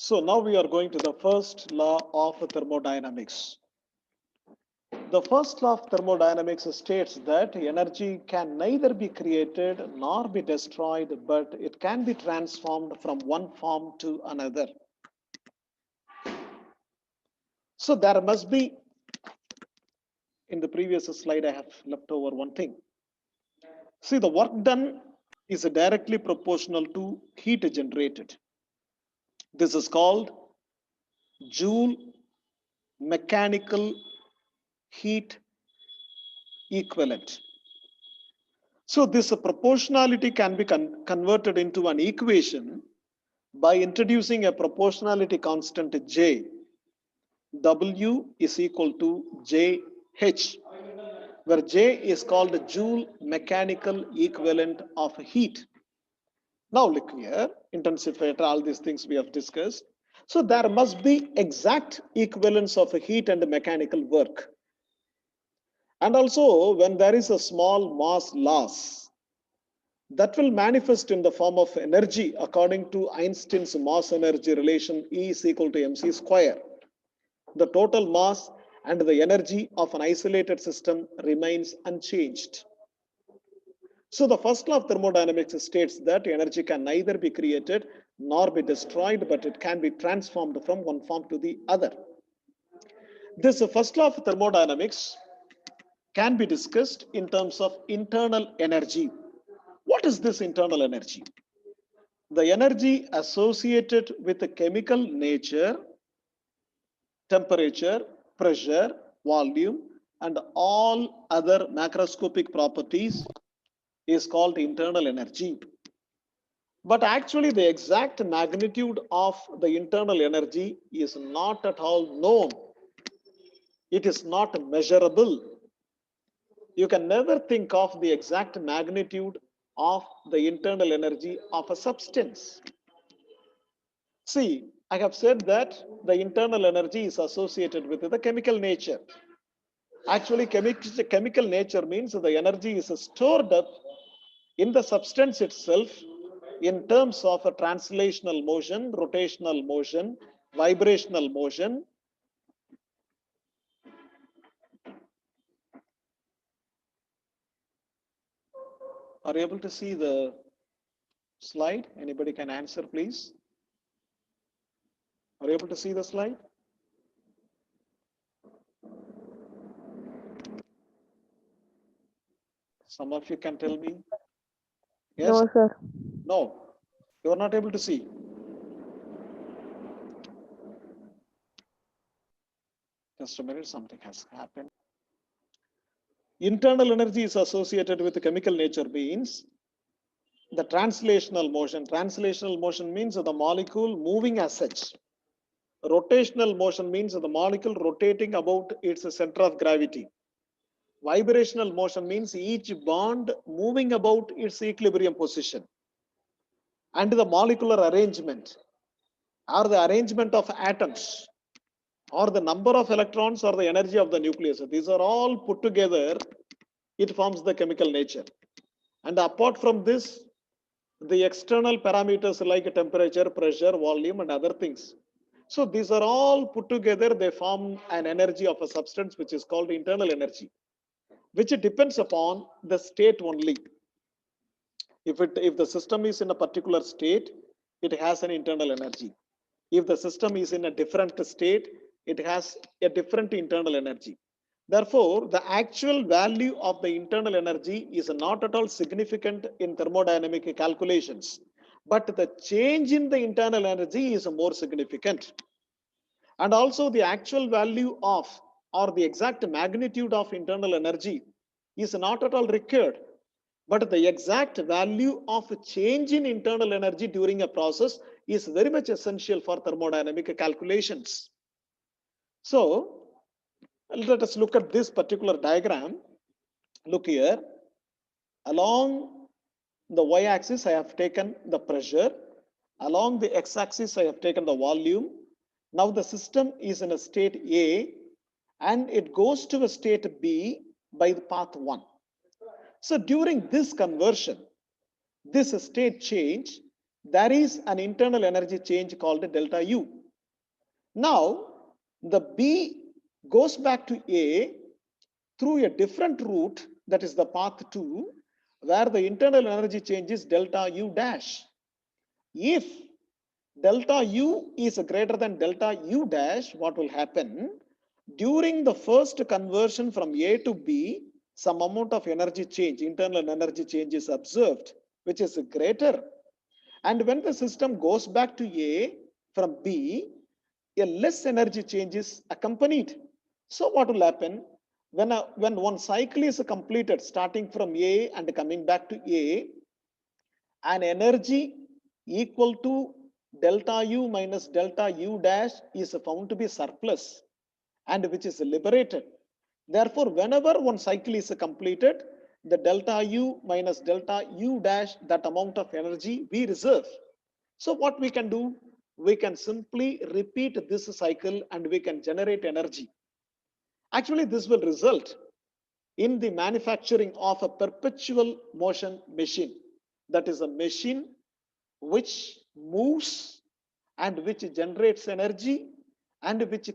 So now we are going to the first law of thermodynamics. The first law of thermodynamics states that energy can neither be created nor be destroyed, but it can be transformed from one form to another. So there must be, in the previous slide, I have left over one thing. See, the work done is directly proportional to heat generated. This is called Joule mechanical heat equivalent. So this proportionality can be converted into an equation by introducing a proportionality constant J. W is equal to JH, where J is called the Joule mechanical equivalent of heat. Now look here, intensifier, all these things we have discussed. So there must be exact equivalence of heat and mechanical work. And also when there is a small mass loss, that will manifest in the form of energy according to Einstein's mass energy relation E is equal to mc square. The total mass and the energy of an isolated system remains unchanged. So the first law of thermodynamics states that energy can neither be created nor be destroyed, but it can be transformed from one form to the other. This first law of thermodynamics can be discussed in terms of internal energy. What is this internal energy? The energy associated with the chemical nature, temperature, pressure, volume, and all other macroscopic properties is called internal energy. But actually, the exact magnitude of the internal energy is not at all known. It is not measurable. You can never think of the exact magnitude of the internal energy of a substance. See, I have said that the internal energy is associated with the chemical nature. Actually, chemical nature means the energy is stored up in the substance itself in terms of a translational motion, rotational motion, vibrational motion. Are you able to see the slide? Anybody can answer, please? Are you able to see the slide? Some of you can tell me. Yes? No, sir. No. You are not able to see. Just a minute, something has happened. Internal energy is associated with the chemical nature means the translational motion. Translational motion means the molecule moving as such. Rotational motion means the molecule rotating about its center of gravity. Vibrational motion means each bond moving about its equilibrium position. And the molecular arrangement or the arrangement of atoms or the number of electrons or the energy of the nucleus. These are all put together, it forms the chemical nature. And apart from this, the external parameters like temperature, pressure, volume, and other things. So these are all put together, they form an energy of a substance which is called internal energy, which depends upon the state only. If the system is in a particular state, it has an internal energy. If the system is in a different state, it has a different internal energy. Therefore, the actual value of the internal energy is not at all significant in thermodynamic calculations, but the change in the internal energy is more significant. And also the actual value of or the exact magnitude of internal energy is not at all required, but the exact value of change in internal energy during a process is very much essential for thermodynamic calculations. So let us look at this particular diagram. Look here. Along the y-axis, I have taken the pressure. Along the x-axis, I have taken the volume. Now the system is in a state A and it goes to a state B by the path 1. So during this conversion, this state change, there is an internal energy change called delta U. Now, the B goes back to A through a different route, that is the path 2, where the internal energy change is delta U dash. If delta U is greater than delta U dash, what will happen? During the first conversion from A to B, some amount of energy change, internal energy change is observed, which is greater. And when the system goes back to A from B, a less energy change is accompanied. So what will happen? When one cycle is completed, starting from A and coming back to A, an energy equal to delta U minus delta U dash is found to be surplus and which is liberated. Therefore, whenever one cycle is completed, the delta U minus delta U dash, that amount of energy we reserve. So what we can do? We can simply repeat this cycle and we can generate energy. Actually, this will result in the manufacturing of a perpetual motion machine. That is a machine which moves and which generates energy and which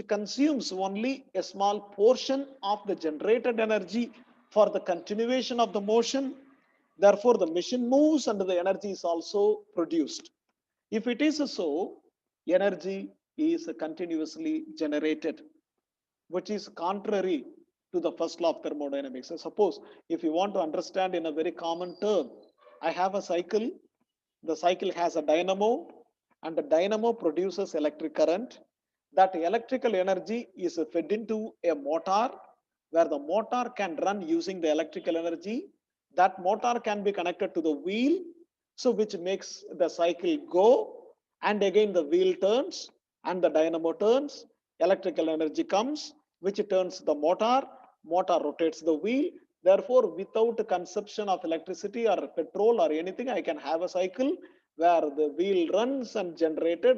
consumes only a small portion of the generated energy for the continuation of the motion. Therefore, the machine moves and the energy is also produced. If it is so, energy is continuously generated, which is contrary to the first law of thermodynamics. So suppose if you want to understand in a very common term, I have a cycle, the cycle has a dynamo, and the dynamo produces electric current. That electrical energy is fed into a motor, where the motor can run using the electrical energy. That motor can be connected to the wheel, so which makes the cycle go, and again the wheel turns and the dynamo turns, electrical energy comes, which turns the motor rotates the wheel. Therefore, without consumption of electricity or petrol or anything, I can have a cycle where the wheel runs and generated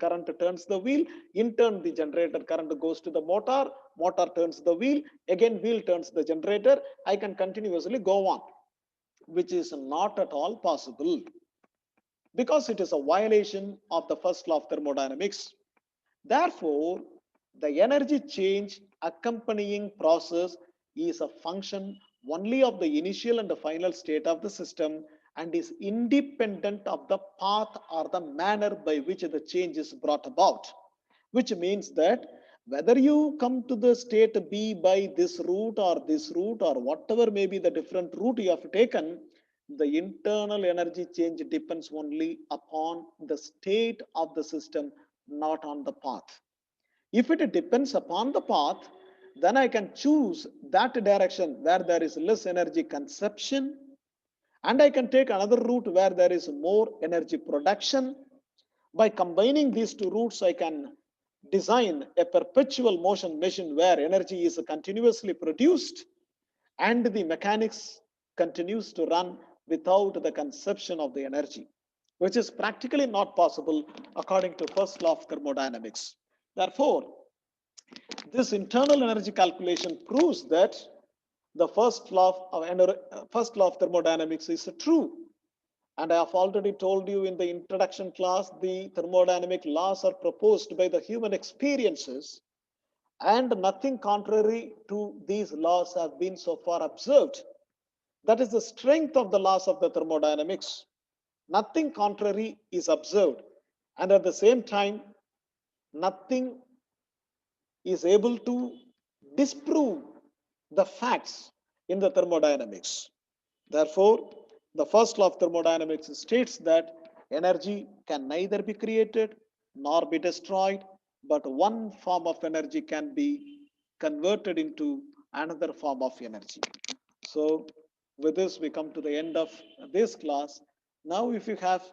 current turns the wheel. In turn, the generated current goes to the motor turns the wheel, again wheel turns the generator. I can continuously go on, which is not at all possible because it is a violation of the first law of thermodynamics. Therefore, the energy change accompanying process is a function only of the initial and the final state of the system and is independent of the path or the manner by which the change is brought about, which means that whether you come to the state B by this route or whatever may be the different route you have taken, the internal energy change depends only upon the state of the system, not on the path. If it depends upon the path, then I can choose that direction where there is less energy consumption, and I can take another route where there is more energy production. By combining these two routes, I can design a perpetual motion machine where energy is continuously produced and the mechanics continues to run without the consumption of the energy, which is practically not possible according to first law of thermodynamics. Therefore, this internal energy calculation proves that the first law of thermodynamics is true. And I have already told you in the introduction class, the thermodynamic laws are proposed by the human experiences, and nothing contrary to these laws have been so far observed. That is the strength of the laws of the thermodynamics. Nothing contrary is observed, and at the same time, nothing is able to disprove the facts in the thermodynamics. Therefore, the first law of thermodynamics states that energy can neither be created nor be destroyed, but one form of energy can be converted into another form of energy. So, with this, we come to the end of this class. Now, if you have